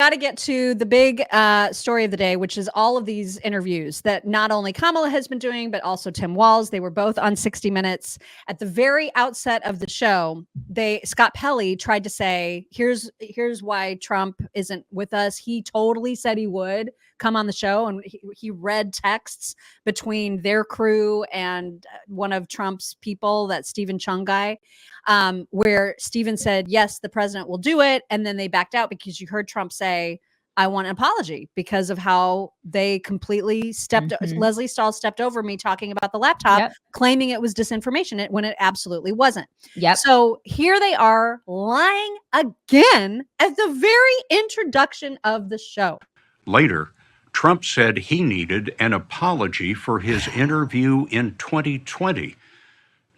got to get to the big story of the day, which is all of these interviews that not only Kamala has been doing, but also Tim Walz. They were both on 60 Minutes. At the very outset of the show, Scott Pelley tried to say, here's why Trump isn't with us. He totally said he would come on the show, and he read texts between their crew and one of Trump's people, that Stephen Chung guy, where Stephen said, yes, the president will do it. And then they backed out because you heard Trump say, I want an apology because of how they completely Leslie Stahl stepped over me talking about the laptop, claiming it was disinformation when it absolutely wasn't. So here they are lying again at the very introduction of the show. Later, Trump said he needed an apology for his interview in 2020.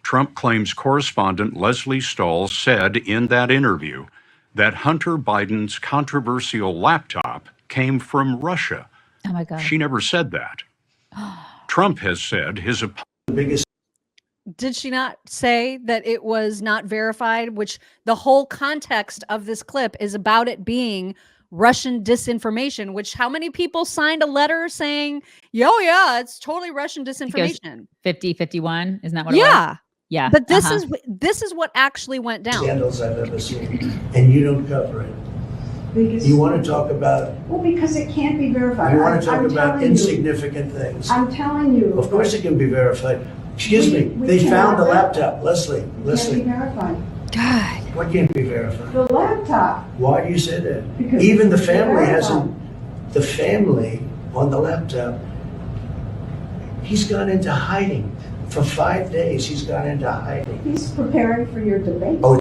Trump claims correspondent Leslie Stahl said in that interview that Hunter Biden's controversial laptop came from Russia. Oh my God. She never said that. Trump has said his biggest. Did she not say that it was not verified, which the whole context of this clip is about it being Russian disinformation, which how many people signed a letter saying, yeah, it's totally Russian disinformation. 50-51, isn't that what it was? Yeah. But this is what actually went down. Scandals I've ever seen, and you don't cover it. Because you want to talk about... Well, because it can't be verified. You want to talk about insignificant things. I'm telling you. Of course it can be verified. Excuse me, they found the laptop. Leslie. Can't be verified. God. What can't be verified? The laptop. Why do you say that? Because even the family hasn't... The family on the laptop, he's gone into hiding. For 5 days, he's gone into hiding. He's preparing for your debate. Oh.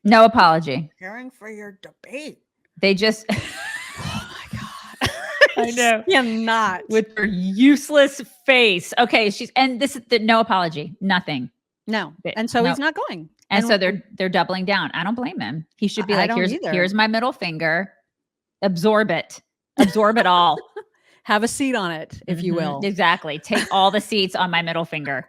No apology. Preparing for your debate. They just... Oh my God. I know. Cannot. With her useless face. Okay, this is no apology. Nothing. No. And so he's not going. And so they're doubling down. I don't blame him. He should be like, here's my middle finger. Absorb it. Absorb it all. Have a seat on it, if you will. Exactly. Take all the seats on my middle finger.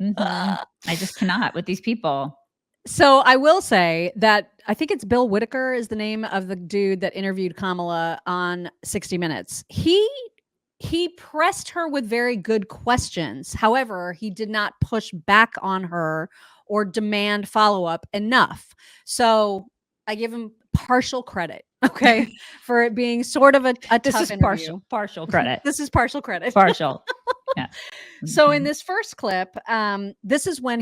I just cannot with these people. So I will say that I think it's Bill Whitaker is the name of the dude that interviewed Kamala on 60 Minutes. He pressed her with very good questions. However, he did not push back on her or demand follow-up enough. So I give him partial credit, okay, for it being sort of a tough interview. Partial credit. This is partial credit. Partial. Yeah. So in this first clip, this is when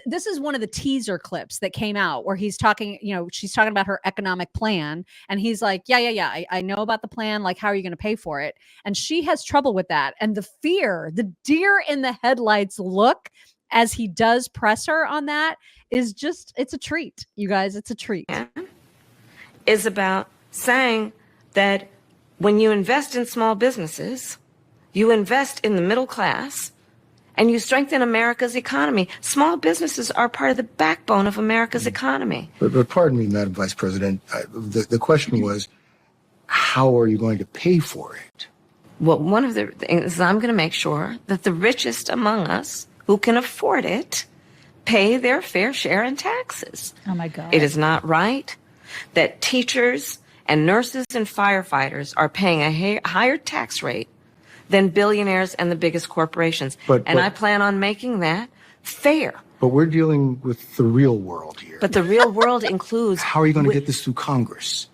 this is one of the teaser clips that came out where he's talking, she's talking about her economic plan. And he's like, yeah. I know about the plan. Like, how are you going to pay for it? And she has trouble with that. And the deer in the headlights look as he does press her on that is just, it's a treat, you guys. It's a treat. Is about saying that when you invest in small businesses, you invest in the middle class, and you strengthen America's economy. Small businesses are part of the backbone of America's economy. But pardon me, Madam Vice President, the question was, how are you going to pay for it? Well, one of the things is I'm going to make sure that the richest among us who can afford it pay their fair share in taxes. Oh, my God. It is not right that teachers and nurses and firefighters are paying a higher tax rate than billionaires and the biggest corporations. And I plan on making that fair. But we're dealing with the real world here. But the real world includes... How are you going to get this through Congress?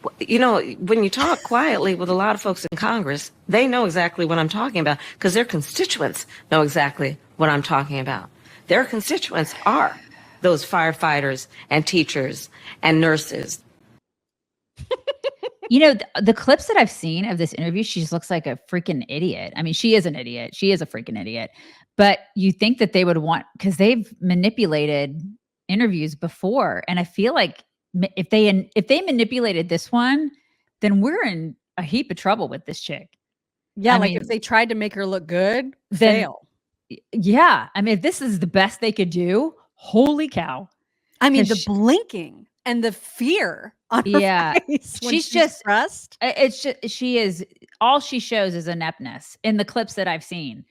When you talk quietly with a lot of folks in Congress, they know exactly what I'm talking about because their constituents know exactly what I'm talking about. Their constituents are those firefighters and teachers and nurses. The clips that I've seen of this interview, she just looks like a freaking idiot. I mean, she is an idiot. She is a freaking idiot. But you think that they would want, because they've manipulated interviews before. And I feel like if they manipulated this one, then we're in a heap of trouble with this chick. Yeah, I mean, if they tried to make her look good, fail. Yeah. I mean, if this is the best they could do, holy cow. I mean, the blinking and the fear on her face when she's just stressed. It's just, all she shows is ineptness in the clips that I've seen.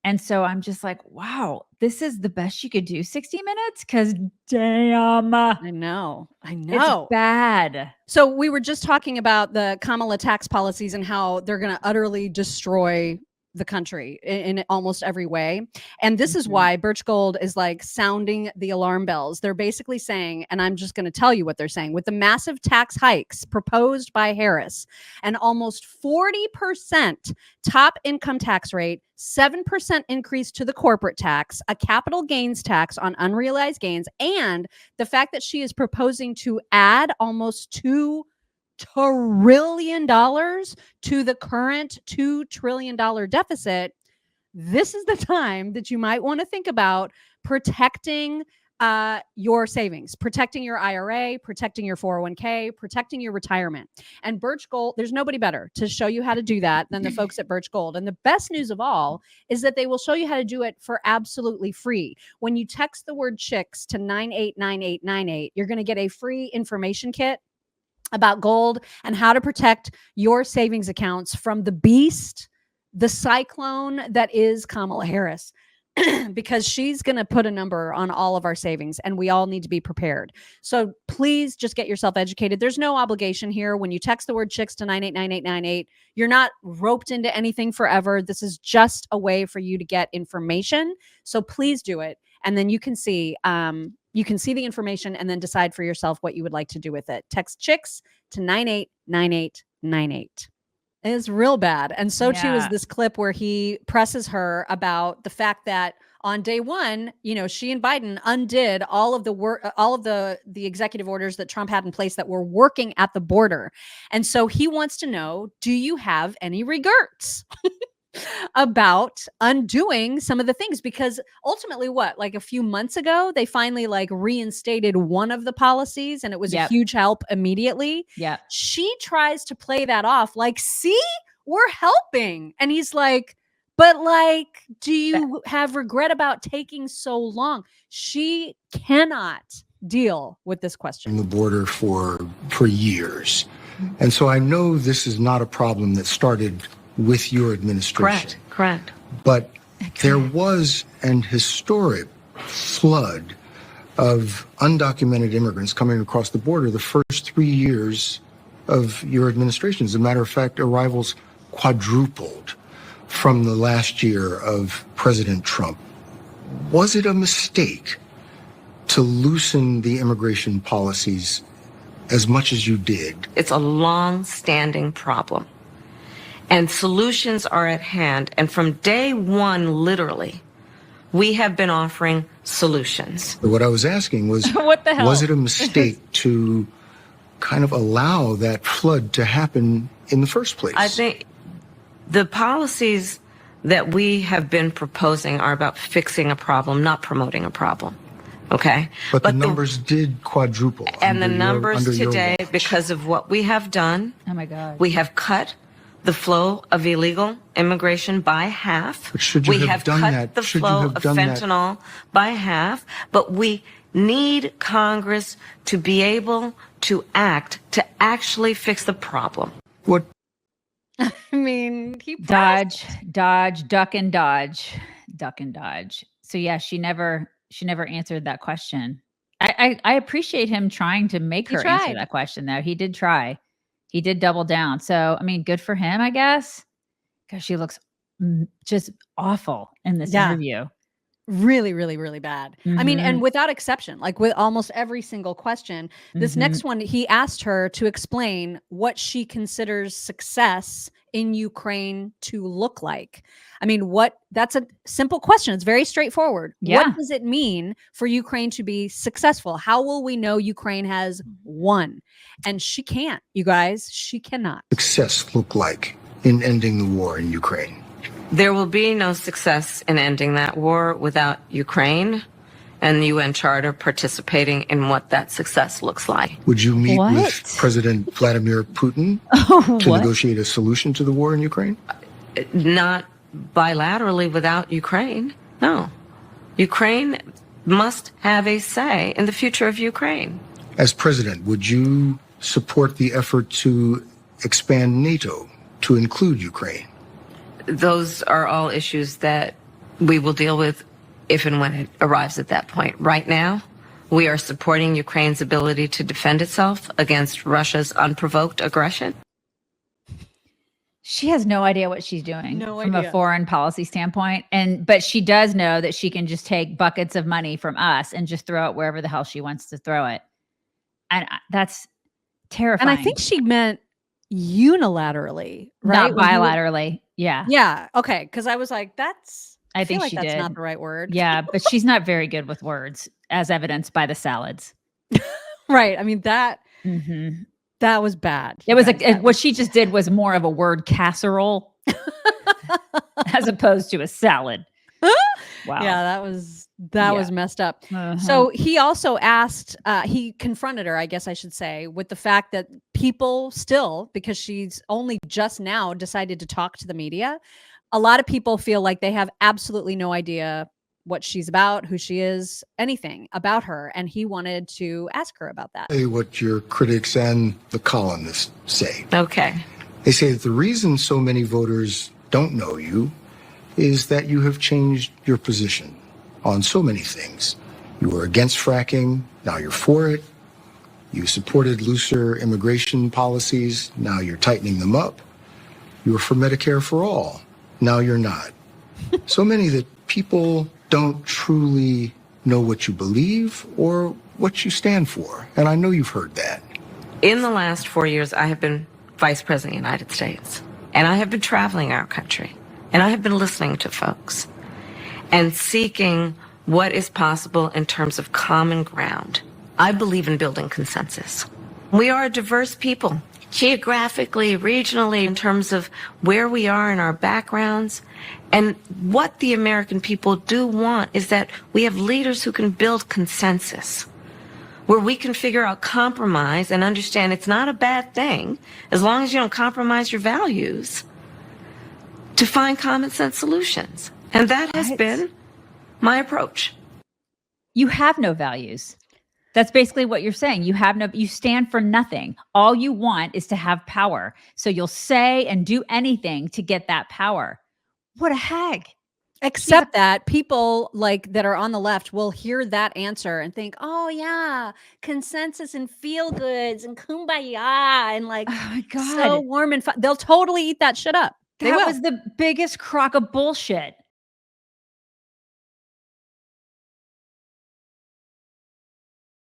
And so I'm just like, wow, this is the best you could do, 60 minutes? Because damn, I know. it's bad. So we were just talking about the Kamala tax policies and how they're going to utterly destroy the country in almost every way. And this is why Birch Gold is like sounding the alarm bells. They're basically saying, and I'm just going to tell you what they're saying, with the massive tax hikes proposed by Harris, an almost 40% top income tax rate, 7% increase to the corporate tax, a capital gains tax on unrealized gains, and the fact that she is proposing to add almost $2 trillion to the current $2 trillion deficit, this is the time that you might want to think about protecting your savings, protecting your IRA, protecting your 401k, protecting your retirement. And Birch Gold, there's nobody better to show you how to do that than the folks at Birch Gold. And the best news of all is that they will show you how to do it for absolutely free. When you text the word chicks to 989898, you're going to get a free information kit about gold and how to protect your savings accounts from the beast, the cyclone that is Kamala Harris, because she's going to put a number on all of our savings and we all need to be prepared. So please just get yourself educated. There's no obligation here. When you text the word chicks to 989898, you're not roped into anything forever. This is just a way for you to get information. So please do it. And then you can see the information and then decide for yourself what you would like to do with it. Text chicks to 989898. It's real bad. And so too is this clip where he presses her about the fact that on day one, she and Biden undid all of the work, all of the executive orders that Trump had in place that were working at the border. And so he wants to know, do you have any regrets about undoing some of the things? Because ultimately like a few months ago, they finally reinstated one of the policies and it was a huge help immediately. Yeah. She tries to play that off like, see, we're helping. And he's like, but do you have regret about taking so long? She cannot deal with this question. The border for years. And so I know this is not a problem that started with your administration. Correct. But there was an historic flood of undocumented immigrants coming across the border the first 3 years of your administration. As a matter of fact, arrivals quadrupled from the last year of President Trump. Was it a mistake to loosen the immigration policies as much as you did? It's a long-standing problem. And solutions are at hand. And from day one, literally, we have been offering solutions. What I was asking was, what the hell? Was it a mistake to kind of allow that flood to happen in the first place? I think the policies that we have been proposing are about fixing a problem, not promoting a problem. Okay? But the numbers did quadruple. And the numbers today, because of what we have done, oh my God, we have cut the flow of illegal immigration by half. But should you we have have done cut that? the Should you flow have of done that? fentanyl by half, but we need Congress to be able to act to actually fix the problem. What? I mean, he dodge, duck and dodge. So yeah, she never answered that question. I appreciate him trying to make her answer that question though. He did try. He did double down. So, I mean, good for him, I guess. Because she looks just awful in this interview. Really, really, really bad. I mean, and without exception, with almost every single question, this next one, he asked her to explain what she considers success in Ukraine to look like. I mean, that's a simple question. It's very straightforward. Yeah. What does it mean for Ukraine to be successful? How will we know Ukraine has won? And she can't, you guys, she cannot. Success look like in ending the war in Ukraine? There will be no success in ending that war without Ukraine and the UN Charter participating in what that success looks like. Would you meet with President Vladimir Putin to negotiate a solution to the war in Ukraine? Not bilaterally without Ukraine. No. Ukraine must have a say in the future of Ukraine. As president, would you support the effort to expand NATO to include Ukraine? Those are all issues that we will deal with if and when it arrives at that point. Right now, we are supporting Ukraine's ability to defend itself against Russia's unprovoked aggression. She has no idea what she's doing No from idea. a foreign policy standpoint. But she does know that she can just take buckets of money from us and just throw it wherever the hell she wants to throw it. And that's terrifying. And I think she meant unilaterally, right? Not When he was- bilaterally. Yeah. Yeah. Okay. Because I was like, I feel think like she that's did. not the right word. Yeah, but she's not very good with words, as evidenced by the salads. Right. I mean, that was bad. It was Guys, that what she just did was more of a word casserole as opposed to a salad. Wow. Yeah, that was messed up. Uh-huh. So he also asked, he confronted her, I guess I should say, with the fact that people still, because she's only just now decided to talk to the media, a lot of people feel like they have absolutely no idea what she's about, who she is, anything about her. And he wanted to ask her about that. Say what your critics and the columnists say. Okay. They say that the reason so many voters don't know you is that you have changed your position on so many things. You were against fracking, now you're for it. You supported looser immigration policies, now you're tightening them up. You were for Medicare for all, now you're not. So many that people don't truly know what you believe or what you stand for. And I know you've heard that. In the last 4 years, I have been Vice President of the United States, and I have been traveling our country, and I have been listening to folks and seeking what is possible in terms of common ground. I believe in building consensus. We are a diverse people, geographically, regionally, in terms of where we are in our backgrounds. And what the American people do want is that we have leaders who can build consensus, where we can figure out compromise and understand it's not a bad thing, as long as you don't compromise your values, to find common sense solutions. And that has been my approach. You have no values. That's basically what you're saying. You stand for nothing. All you want is to have power. So you'll say and do anything to get that power. What a hag. Except that people like that are on the left will hear that answer and think, oh yeah, consensus and feel goods and kumbaya and like, Oh my God. so warm and fun. They'll totally eat that shit up. They That will. was the biggest crock of bullshit.